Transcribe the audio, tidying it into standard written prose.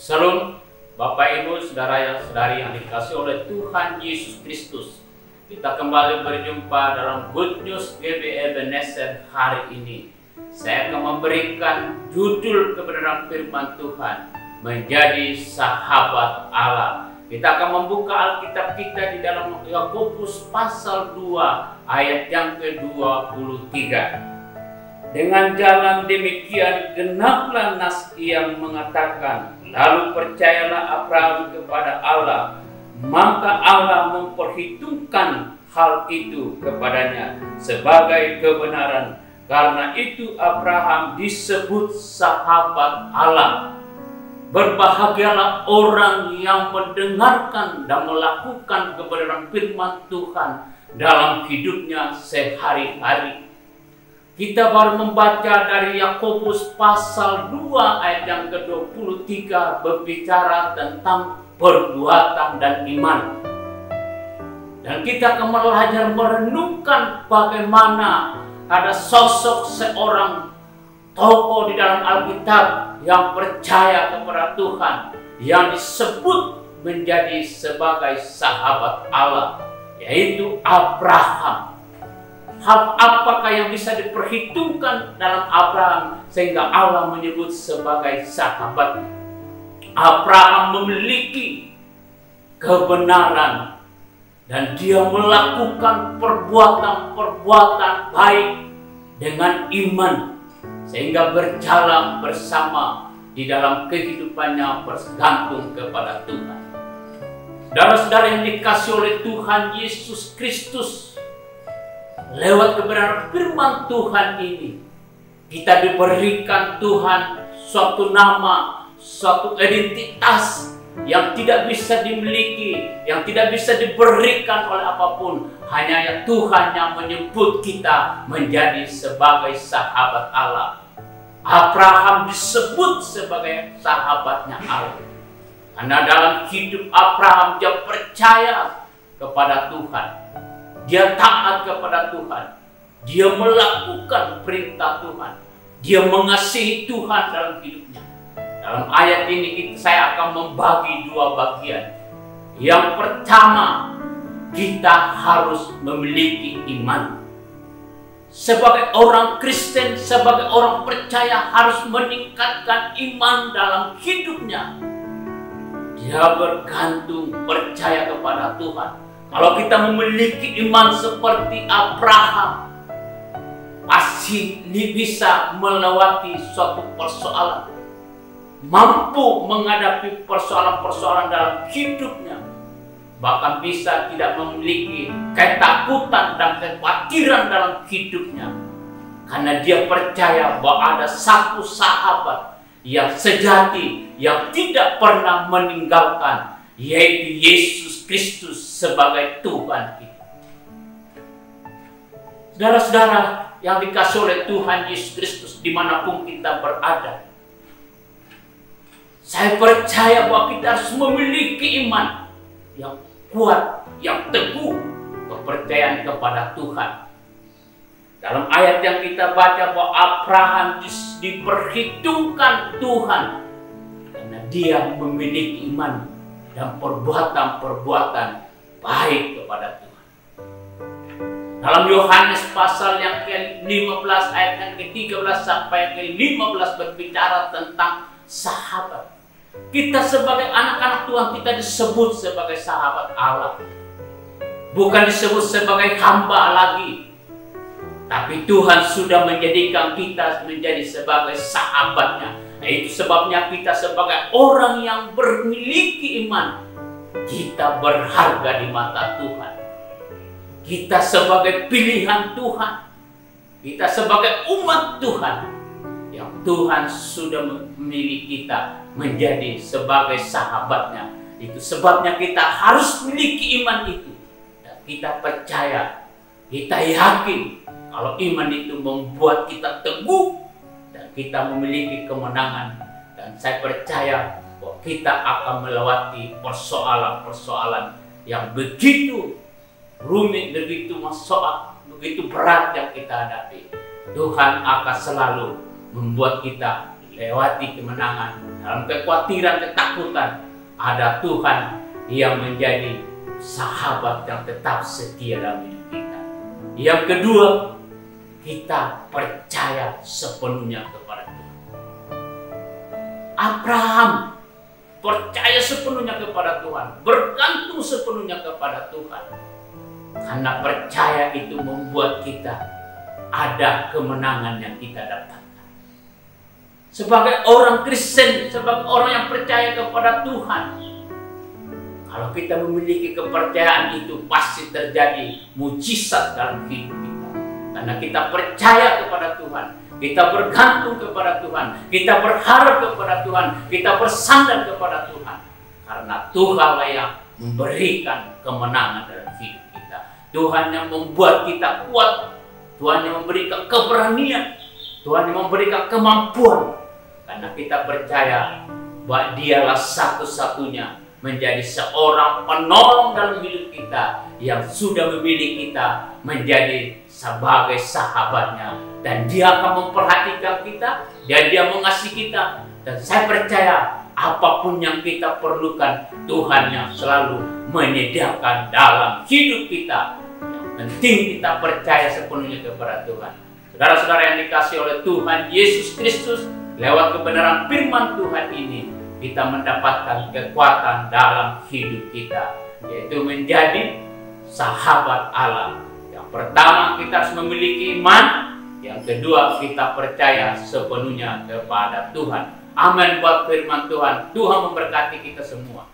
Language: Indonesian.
Salam Bapak Ibu, saudara-saudari yang dikasihi oleh Tuhan Yesus Kristus. Kita kembali berjumpa dalam Good News GBI Ebenezer hari ini. Saya akan memberikan judul kebenaran firman Tuhan, menjadi sahabat Allah. Kita akan membuka Alkitab kita di dalam Yakobus pasal 2 ayat yang ke-23. Dengan jalan demikian genaplah nas yang mengatakan, lalu percayalah Abraham kepada Allah, maka Allah memperhitungkan hal itu kepadanya sebagai kebenaran. Karena itu Abraham disebut sahabat Allah. Berbahagialah orang yang mendengarkan dan melakukan kebenaran firman Tuhan dalam hidupnya sehari-hari. Kita baru membaca dari Yakobus pasal 2 ayat yang ke-23 berbicara tentang perbuatan dan iman. Dan kita akan belajar merenungkan bagaimana ada sosok seorang tokoh di dalam Alkitab yang percaya kepada Tuhan, yang disebut menjadi sebagai sahabat Allah, yaitu Abraham. Hal apakah yang bisa diperhitungkan dalam Abraham sehingga Allah menyebut sebagai sahabat? Abraham memiliki kebenaran dan dia melakukan perbuatan-perbuatan baik dengan iman sehingga berjalan bersama di dalam kehidupannya bergantung kepada Tuhan. Saudara-saudara yang dikasihi oleh Tuhan Yesus Kristus, lewat kebenaran firman Tuhan ini, kita diberikan Tuhan suatu nama, suatu identitas yang tidak bisa dimiliki, yang tidak bisa diberikan oleh apapun. Hanya Tuhan yang menyebut kita menjadi sebagai sahabat Allah. Abraham disebut sebagai sahabatnya Allah. Karena dalam hidup Abraham dia percaya kepada Tuhan. Dia taat kepada Tuhan. Dia melakukan perintah Tuhan. Dia mengasihi Tuhan dalam hidupnya. Dalam ayat ini saya akan membagi dua bagian. Yang pertama, kita harus memiliki iman. Sebagai orang Kristen, sebagai orang percaya harus meningkatkan iman dalam hidupnya. Dia bergantung, percaya kepada Tuhan. Kalau kita memiliki iman seperti Abraham, pasti bisa melewati suatu persoalan, mampu menghadapi persoalan-persoalan dalam hidupnya, bahkan bisa tidak memiliki ketakutan dan kekhawatiran dalam hidupnya, karena dia percaya bahwa ada satu sahabat yang sejati, yang tidak pernah meninggalkan, yaitu Yesus Kristus sebagai Tuhan kita. Saudara-saudara yang dikasihi oleh Tuhan Yesus Kristus dimanapun kita berada, saya percaya bahwa kita harus memiliki iman yang kuat, yang teguh, kepercayaan kepada Tuhan. Dalam ayat yang kita baca bahwa Abraham diperhitungkan Tuhan karena dia memiliki iman dan perbuatan-perbuatan baik kepada Tuhan. Dalam Yohanes pasal yang ke-15 ayat yang ke-13 sampai yang ke-15 berbicara tentang sahabat. Kita sebagai anak-anak Tuhan, kita disebut sebagai sahabat Allah. Bukan disebut sebagai hamba lagi. Tapi Tuhan sudah menjadikan kita menjadi sebagai sahabatnya. Itu sebabnya kita sebagai orang yang memiliki iman, kita berharga di mata Tuhan. Kita sebagai pilihan Tuhan, kita sebagai umat Tuhan, yang Tuhan sudah memilih kita menjadi sebagai sahabatnya. Itu sebabnya kita harus memiliki iman itu. Dan kita percaya, kita yakin kalau iman itu membuat kita teguh dan kita memiliki kemenangan. Dan saya percaya bahwa kita akan melewati persoalan-persoalan yang begitu rumit, begitu begitu berat yang kita hadapi. Tuhan akan selalu membuat kita lewati kemenangan, dalam kekhawatiran, ketakutan, ada Tuhan yang menjadi sahabat yang tetap setia dalam hidup kita. Yang kedua, kita percaya sepenuhnya kepada Tuhan. Abraham percaya sepenuhnya kepada Tuhan, bergantung sepenuhnya kepada Tuhan. Karena percaya itu membuat kita ada kemenangan yang kita dapatkan. Sebagai orang Kristen, sebagai orang yang percaya kepada Tuhan, kalau kita memiliki kepercayaan itu pasti terjadi mujizat dalam hidup kita. Karena kita percaya kepada Tuhan, kita bergantung kepada Tuhan, kita berharap kepada Tuhan, kita bersandar kepada Tuhan. Karena Tuhanlah yang memberikan kemenangan dalam hidup kita. Tuhan yang membuat kita kuat, Tuhan yang memberikan keberanian, Tuhan yang memberikan kemampuan. Karena kita percaya bahwa Dialah satu-satunya menjadi seorang penolong dalam hidup kita, yang sudah memilih kita menjadi sebagai sahabatnya, dan Dia akan memperhatikan kita, dan Dia mengasihi kita. Dan saya percaya apapun yang kita perlukan, Tuhan yang selalu menyediakan dalam hidup kita. Yang penting kita percaya sepenuhnya kepada Tuhan. Saudara-saudara yang dikasihi oleh Tuhan Yesus Kristus, lewat kebenaran firman Tuhan ini, kita mendapatkan kekuatan dalam hidup kita, yaitu menjadi sahabat Allah. Yang pertama, kita harus memiliki iman. Yang kedua, kita percaya sepenuhnya kepada Tuhan. Amin buat firman Tuhan. Tuhan memberkati kita semua.